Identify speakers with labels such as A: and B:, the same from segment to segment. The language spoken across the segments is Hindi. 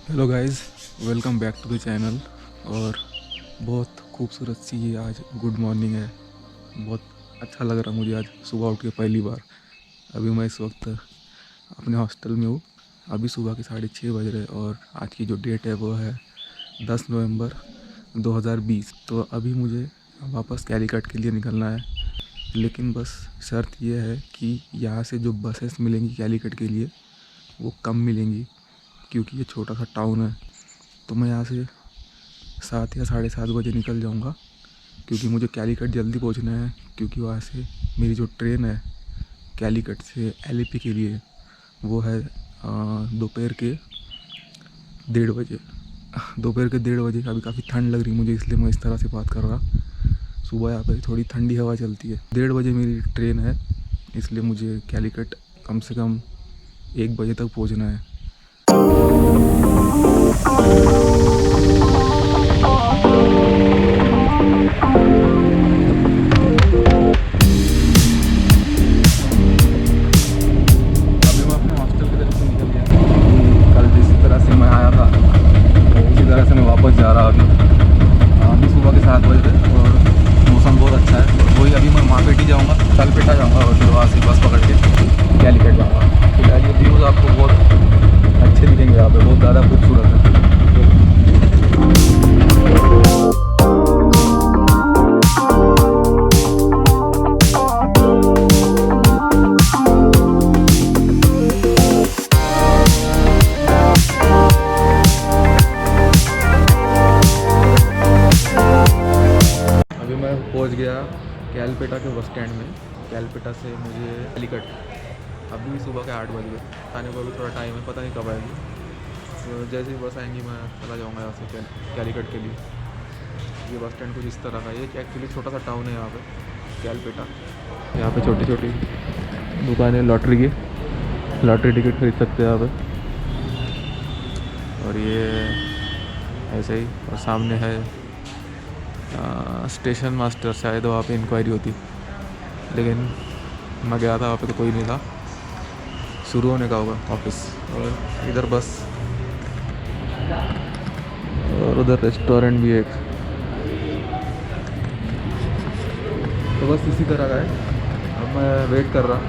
A: Hello guys, welcome back to the channel. और बहुत खूबसूरत सी ये आज गुड मॉर्निंग है। बहुत अच्छा लग रहा मुझे आज सुबह उठ के पहली बार। अभी मैं इस वक्त अपने हॉस्टल में हूँ। अभी सुबह के 6:30 बज रहे और आज की जो डेट है वो है 10 नवंबर 2020। तो अभी मुझे वापस कैलीकट के लिए निकलना है, लेकिन बस शर्त यह है कि यहाँ से जो बसेस मिलेंगी कैलीकट के लिए वो कम मिलेंगी, क्योंकि ये छोटा सा टाउन है। तो मैं यहाँ से 7 या 7:30 बजे निकल जाऊँगा, क्योंकि मुझे कैलीकट जल्दी पहुँचना है। क्योंकि वहाँ से मेरी जो ट्रेन है कैलीकट से एलईपी के लिए वो है दोपहर के 1:30 बजे। दोपहर के 1:30 अभी काफ़ी ठंड लग रही मुझे, इसलिए मैं इस तरह से बात कर रहा। सुबह यहाँ पे थोड़ी ठंडी हवा चलती है। 1:30 बजे मेरी ट्रेन है, इसलिए मुझे कैलीकट कम से कम 1 बजे तक पहुँचना है। वापस जा रहा अभी सुबह के 7 बजे और मौसम बहुत अच्छा है। और वही अभी मैं मार्केट ही जाऊँगा, कलपेटा जाऊँगा और फिर वहाँ से बस पकड़ के कैलीकट जाऊँगा। फिलहाल ये व्यूज़ आपको बहुत अच्छे दिखेंगे, यहाँ पे बहुत ज़्यादा खूबसूरत है। पहुंच गया कैलपेटा के बस स्टैंड में। कैलपेटा से मुझे कैलीकट अभी सुबह के 8 बज गए। आने को अभी थोड़ा टाइम है, पता नहीं कब आएगी। तो जैसे ही बस आएंगी मैं चला जाऊंगा यहाँ से कैलीकट के लिए। ये बस स्टैंड कुछ इस तरह का, ये एक्चुअली छोटा सा टाउन है यहाँ पे कैलपेटा। यहाँ पे छोटी छोटी दुकानें लॉटरी की, लॉटरी टिकट खरीद सकते हैं यहाँ पे। और ये ऐसे ही, और सामने है स्टेशन मास्टर, शायद वहाँ पे इंक्वायरी होती, लेकिन मैं गया था वहाँ पे तो कोई नहीं था। शुरू होने का होगा ऑफिस। और इधर बस, और उधर रेस्टोरेंट भी एक। तो बस इसी तरह का है। अब मैं वेट कर रहा।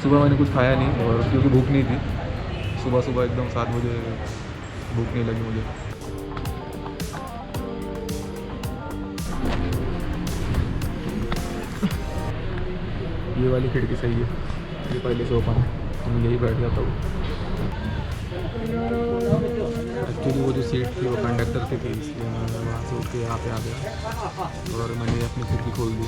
A: सुबह मैंने कुछ खाया नहीं, और क्योंकि भूख नहीं थी। सुबह सुबह एकदम 7 बजे भूख नहीं लगी मुझे। ये वाली खिड़की सही है, ये पहले से ओपन है तो मैं यही बैठ जाता हूँ। एक्चुअली वो जो सीट थी वो कंडक्टर की थी, इसलिए मैं वहाँ से उठ के यहाँ पे आ गया और मैंने अपनी खिड़की खोल दी।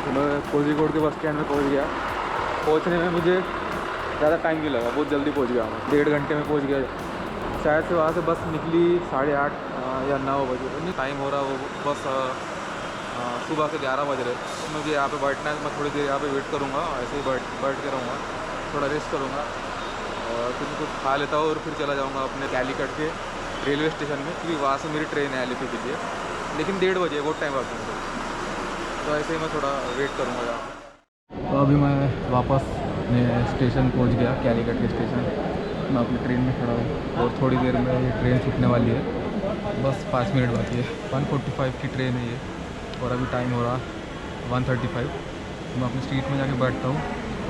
A: तो मैं कोझीकोड के बस स्टैंड में पहुंच गया। पहुंचने में मुझे ज़्यादा टाइम नहीं लगा, बहुत जल्दी पहुंच गया मैं, 1.5 घंटे में पहुंच गया। शायद से वहाँ से बस निकली 8:30 या 9 बजे। नहीं टाइम हो रहा, वो बस सुबह के 11 बज रहे। मुझे यहाँ पे बैठना है, मैं थोड़ी देर यहाँ पे वेट करूँगा, ऐसे ही बैठ के रहूँगा, थोड़ा रेस्ट करूँगा और फिर कुछ खा लेता हूँ और फिर चला जाऊँगा अपने कैलीकट के रेलवे स्टेशन में, क्योंकि वहाँ से मेरी ट्रेन है एलईपी के लिए। लेकिन 1:30 बजे बहुत टाइम बाकी है, तो ऐसे ही मैं थोड़ा वेट करूँगा यहाँ। तो अभी मैं वापस अपने स्टेशन पहुँच गया, कैलीकट के स्टेशन। मैं अपनी ट्रेन में खड़ा हूँ और थोड़ी देर में ये ट्रेन छूटने वाली है, बस 5 मिनट बाकी है। 1:45 की ट्रेन है ये, और अभी टाइम हो रहा 1:35। मैं अपनी सीट में जाके बैठता हूँ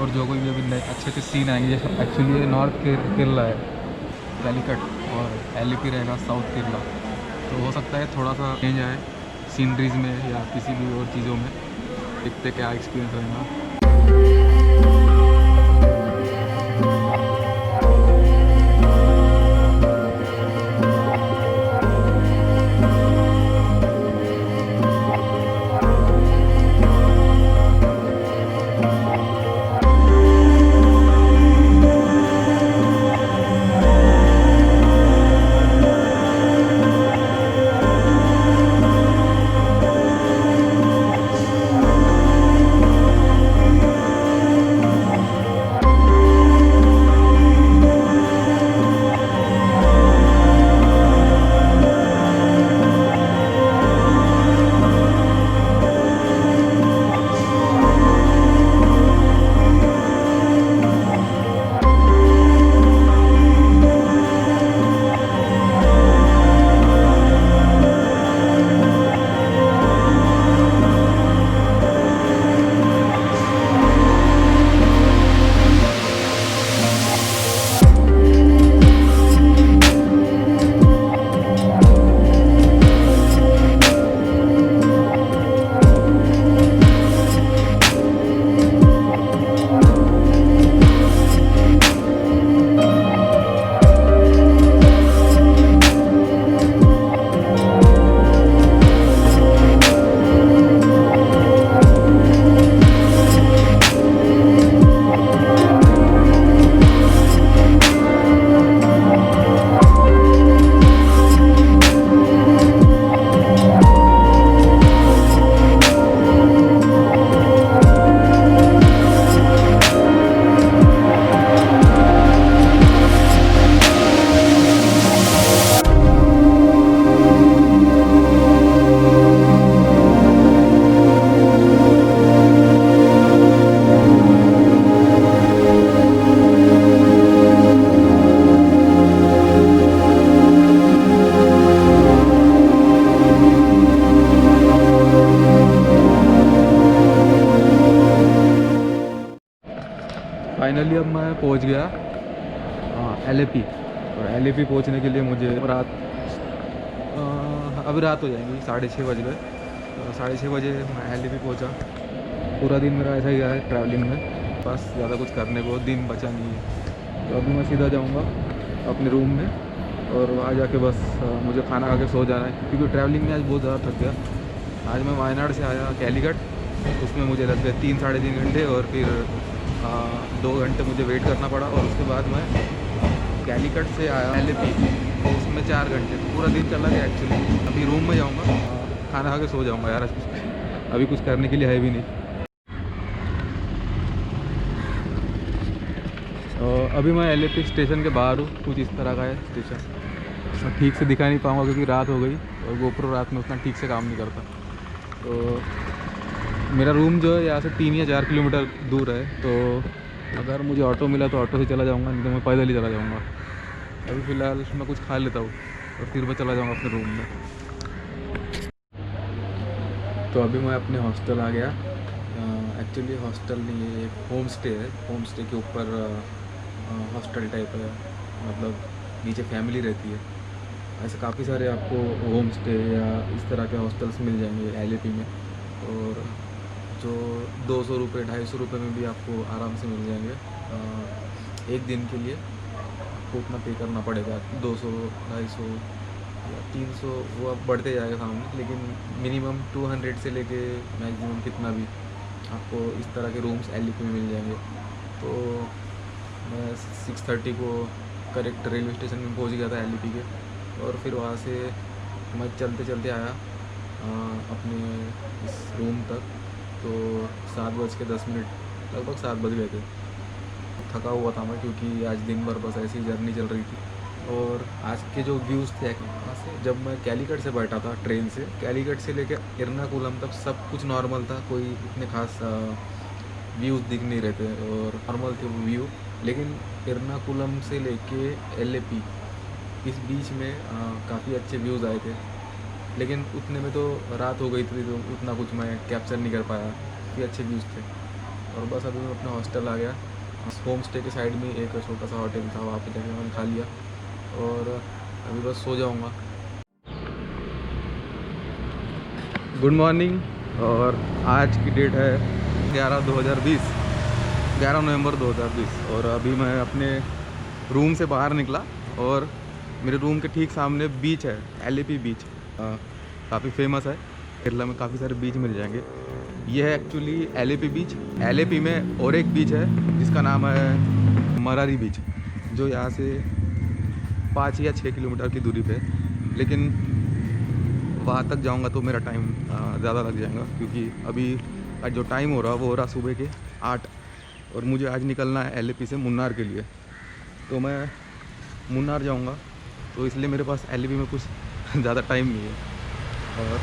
A: और जो कोई भी अभी नए अच्छे अच्छे सीन आएंगे। एक्चुअली ये नॉर्थ केरला है, कैलीकट, और एलिपी रहेगा साउथ केरला। तो हो सकता है थोड़ा सा चेंज आए सीनरीज में या किसी भी और चीज़ों में। देखते क्या एक्सपीरियंस रहेगा। फाइनली अब मैं पहुंच गया एलएपी। और एलएपी पहुंचने के लिए मुझे अभी रात हो जाएंगी, 6:30 बज गए। तो 6:30 बजे मैं एलएपी पहुंचा। पूरा दिन मेरा ऐसा ही गया है ट्रैवलिंग में, बस ज़्यादा कुछ करने को दिन बचा नहीं है। तो अभी मैं सीधा जाऊंगा अपने रूम में, और वहाँ जाके बस मुझे खाना खा के सो जाना है, क्योंकि ट्रैवलिंग में आज बहुत ज़्यादा थक गया। आज मैं वायनाड से आया कैलीकट, उसमें मुझे लग गए 3 साढ़े 3 घंटे, और फिर 2 घंटे मुझे वेट करना पड़ा। और उसके बाद मैं कैलीकट से आया एलएपी, तो उसमें 4 घंटे, तो पूरा दिन चला गया एक्चुअली। अभी रूम में जाऊंगा, खाना खा के सो जाऊंगा यार, अभी कुछ करने के लिए है भी नहीं। अभी मैं एलएपी स्टेशन के बाहर हूँ, कुछ इस तरह का है स्टेशन। मैं ठीक से दिखा नहीं पाऊँगा क्योंकि रात हो गई, और गोप्रो रात में उतना ठीक से काम नहीं करता। तो मेरा रूम जो है यहाँ से 3 या 4 किलोमीटर दूर है। तो अगर मुझे ऑटो मिला तो ऑटो से चला जाऊँगा, नहीं तो मैं पैदल ही चला जाऊँगा। अभी फ़िलहाल मैं कुछ खा लेता हूँ और फिर मैं चला जाऊँगा अपने रूम में। तो अभी मैं अपने हॉस्टल आ गया। एक्चुअली हॉस्टल नहीं है, एक होम स्टे है। होम स्टे के ऊपर हॉस्टल टाइप है, मतलब नीचे फैमिली रहती है। ऐसे काफ़ी सारे आपको होम स्टे या इस तरह के हॉस्टल्स मिल जाएंगे एलएपी में, और जो 200 रुपये 250 रुपये में भी आपको आराम से मिल जाएंगे। एक दिन के लिए आपको उतना पे करना पड़ेगा, 200 250 या 300, वो अब बढ़ते जाएगा सामने, लेकिन मिनिमम 200 से लेके मैक्सिमम कितना भी आपको इस तरह के रूम्स एलएपी में मिल जाएंगे। तो मैं 6:30 को करेक्ट रेलवे स्टेशन में पहुंच गया था एलएपी के, और फिर वहाँ से मैं चलते चलते आया अपने इस रूम तक। तो 7:10, लगभग 7 बज गए थे। थका हुआ था मैं, क्योंकि आज दिन भर बस ऐसी जर्नी चल रही थी। और आज के जो व्यूज़ थे वहाँ से, जब मैं कैलीकट से बैठा था ट्रेन से, कैलीकट से लेकर एर्नाकुलम तक सब कुछ नॉर्मल था, कोई इतने खास व्यूज़ दिख नहीं रहे थे, और नॉर्मल थे वो व्यू। लेकिन एर्नाकुलम से लेके एलएपी इस बीच में काफ़ी अच्छे व्यूज़ आए थे, लेकिन उतने में तो रात हो गई थी, तो उतना कुछ मैं कैप्चर नहीं कर पाया। काफ़ी अच्छे व्यूज़ थे। और बस अभी मैं अपना हॉस्टल आ गया। होम स्टे के साइड में एक छोटा सा होटल था, वहाँ पे जाके मैंने खा लिया और अभी बस सो जाऊँगा। Good morning. और आज की डेट है 11 नवंबर 2020 और अभी मैं अपने रूम से बाहर निकला और मेरे रूम के ठीक सामने बीच है, एलएपी बीच। काफ़ी फेमस है, केरला में काफ़ी सारे बीच मिल जाएंगे। ये है एक्चुअली एलएपी बीच। एलएपी में और एक बीच है जिसका नाम है मरारी बीच, जो यहाँ से 5 या 6 किलोमीटर की दूरी पे है। लेकिन वहाँ तक जाऊँगा तो मेरा टाइम ज़्यादा लग जाएगा, क्योंकि अभी आज जो टाइम हो रहा वो हो रहा सुबह के 8 और मुझे आज निकलना है एलएपी से मुन्नार के लिए। तो मैं मुन्नार जाऊँगा, तो इसलिए मेरे पास एलएपी में कुछ ज़्यादा टाइम नहीं है। और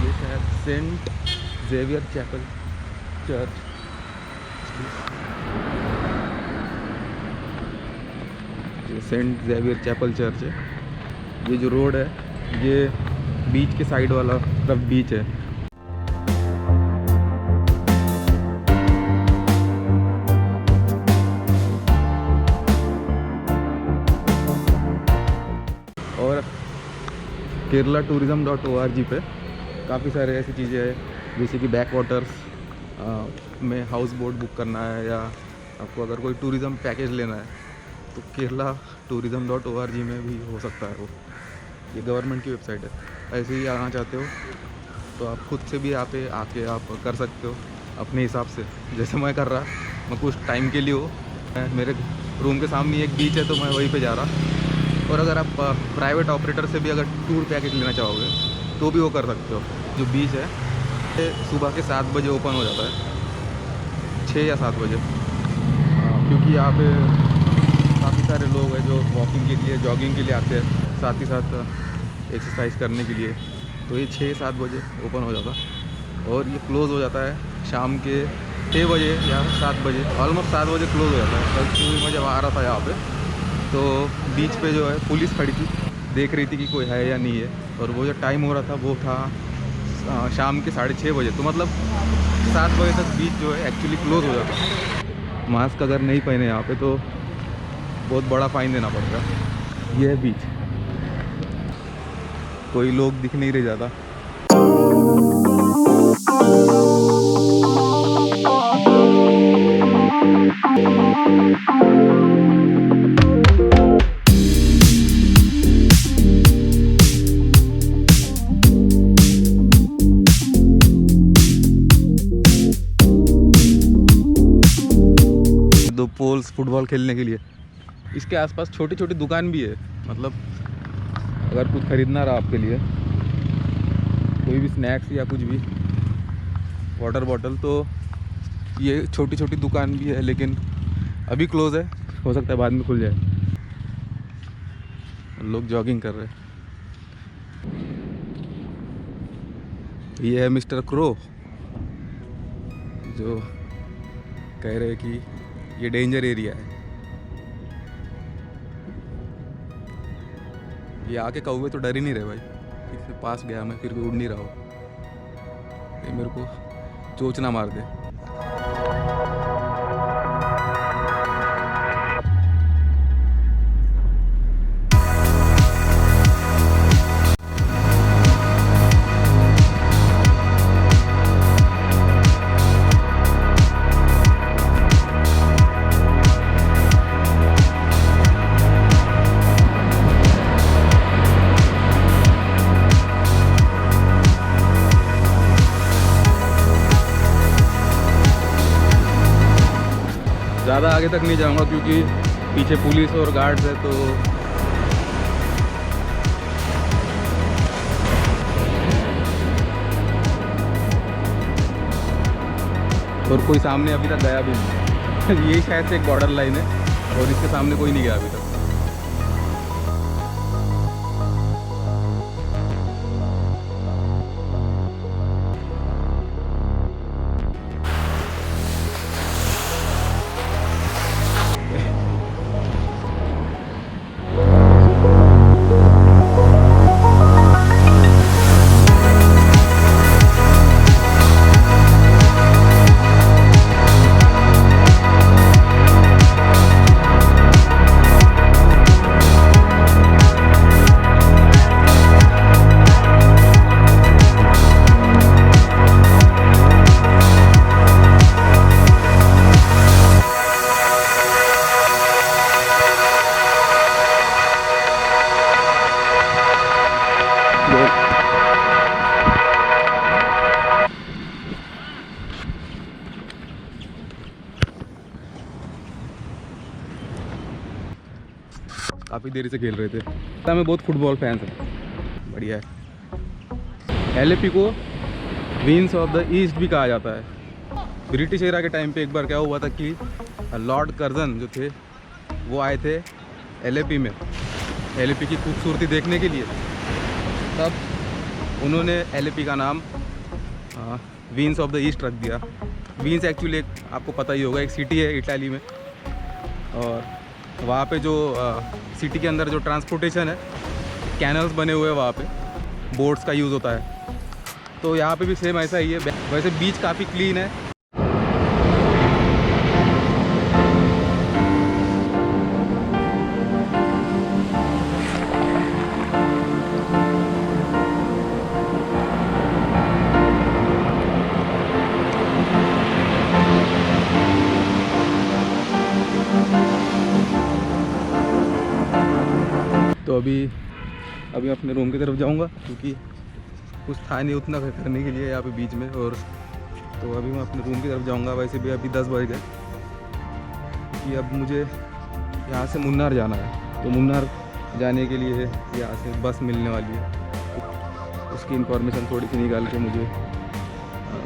A: ये शायद सेंट जेवियर चैपल चर्च, जो सेंट जेवियर चैपल चर्च है। ये जो रोड है ये बीच के साइड वाला तरफ बीच है। और केरला tourism.org पे काफ़ी सारे ऐसी चीज़ें हैं, जैसे कि बैक वाटर्स में हाउस बोट बुक करना है, या आपको अगर कोई टूरिज़म पैकेज लेना है तो केरला tourism.org में भी हो सकता है। वो ये गवर्नमेंट की वेबसाइट है। ऐसे ही आना चाहते हो तो आप खुद से भी यहाँ पे आके आप कर सकते हो अपने हिसाब से, जैसे मैं कर रहा। मैं कुछ टाइम के लिए मेरे रूम के सामने एक बीच है तो मैं वहीं पे जा रहा। और अगर आप प्राइवेट ऑपरेटर से भी अगर टूर पैकेज लेना चाहोगे तो भी वो कर सकते हो। जो बीच है ये सुबह के 7 बजे ओपन हो जाता है, 6 या 7 बजे, क्योंकि यहाँ पे काफ़ी सारे लोग हैं जो वॉकिंग के लिए, जॉगिंग के लिए आते हैं, साथ ही साथ एक्सरसाइज करने के लिए। तो ये 6-7 बजे ओपन हो जाता और ये क्लोज़ हो जाता है शाम के 6 बजे या 7 बजे, ऑलमोस्ट 7 बजे क्लोज़ हो जाता है। कल सुबह मैं जब आ रहा था यहाँ पे तो बीच पे जो है पुलिस खड़ी थी, देख रही थी कि कोई है या नहीं है। और वो जो टाइम हो रहा था वो था शाम के 6:30 बजे, तो मतलब 7 बजे तक बीच जो है एक्चुअली क्लोज़ हो जाता है। मास्क अगर नहीं पहने यहाँ पे तो बहुत बड़ा फ़ाइन देना पड़ेगा। ये है बीच, कोई लोग दिख नहीं रहे ज़्यादा। दो पोल्स फुटबॉल खेलने के लिए। इसके आसपास छोटी छोटी दुकान भी है, मतलब अगर कुछ ख़रीदना रहा आपके लिए, कोई भी स्नैक्स या कुछ भी, वाटर बॉटल, तो ये छोटी छोटी दुकान भी है। लेकिन अभी क्लोज़ है, हो सकता है बाद में खुल जाए। लोग जॉगिंग कर रहे हैं। ये है मिस्टर क्रो, जो कह रहे हैं कि ये डेंजर एरिया है। ये आके कौवे तो डर ही नहीं रहे भाई, इसके पास गया मैं फिर भी उड़ नहीं रहा हूँ, ये मेरे को चोच ना मार दे। ज़्यादा आगे तक नहीं जाऊंगा क्योंकि पीछे पुलिस और गार्ड्स है, तो और कोई सामने अभी तक गया भी नहीं। ये शायद से एक बॉर्डर लाइन है और इसके सामने कोई नहीं गया अभी तक। काफ़ी देर से खेल रहे थे। हमें बहुत फुटबॉल फैंस हैं, बढ़िया है। LAP को विंस ऑफ द ईस्ट भी कहा जाता है। ब्रिटिश एरा के टाइम पे एक बार क्या हुआ था कि लॉर्ड कर्जन जो थे वो आए थे LAP में LAP की खूबसूरती देखने के लिए। तब उन्होंने LAP का नाम विंस ऑफ द ईस्ट रख दिया। विंस एक्चुअली एक आपको पता ही होगा एक सिटी है इटाली में, और वहाँ पे जो सिटी के अंदर जो ट्रांसपोर्टेशन है, कैनल्स बने हुए हैं, वहाँ पे बोट्स का यूज़ होता है। तो यहाँ पे भी सेम ऐसा ही है। वैसे बीच काफ़ी क्लीन है। तो अभी अपने रूम की तरफ जाऊंगा, क्योंकि कुछ था नहीं उतना करने के लिए यहाँ पे बीच में। और तो अभी मैं अपने रूम की तरफ जाऊंगा। वैसे भी अभी 10 बज गए, कि अब मुझे यहाँ से मुन्नार जाना है। तो मुन्नार जाने के लिए यहाँ से बस मिलने वाली है। उसकी इन्फॉर्मेशन थोड़ी सी निकाल के मुझे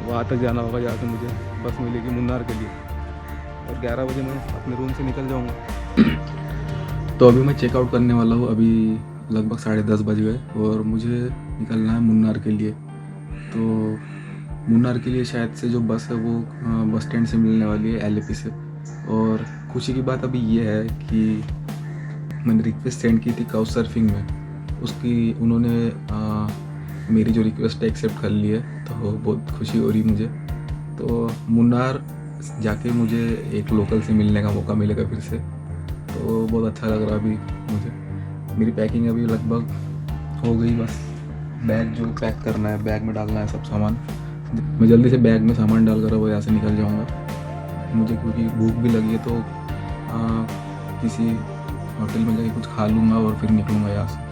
A: वहाँ तक जाना होगा, जहाँ से मुझे बस मिलेगी मुन्नार के लिए। और 11 बजे मैं अपने रूम से निकल जाऊँगा। तो अभी मैं चेकआउट करने वाला हूँ। अभी लगभग 10:30 बज गए और मुझे निकलना है मुन्नार के लिए। तो मुन्नार के लिए शायद से जो बस है वो बस स्टैंड से मिलने वाली है, LAP से। और खुशी की बात अभी ये है कि मैंने रिक्वेस्ट सेंड की थी काउच सर्फिंग में, उसकी उन्होंने मेरी जो रिक्वेस्ट है एक्सेप्ट कर ली है। तो बहुत खुशी हो रही मुझे। तो मुन्नार जाके मुझे एक लोकल से मिलने का मौका मिलेगा फिर से, तो बहुत अच्छा लग रहा अभी मुझे। मेरी पैकिंग अभी लगभग हो गई, बस बैग जो पैक करना है, बैग में डालना है सब सामान। मैं जल्दी से बैग में सामान डालकर अब यहाँ से निकल जाऊँगा। मुझे क्योंकि भूख भी लगी है, तो किसी होटल में जाके कुछ खा लूँगा और फिर निकलूँगा यहाँ से।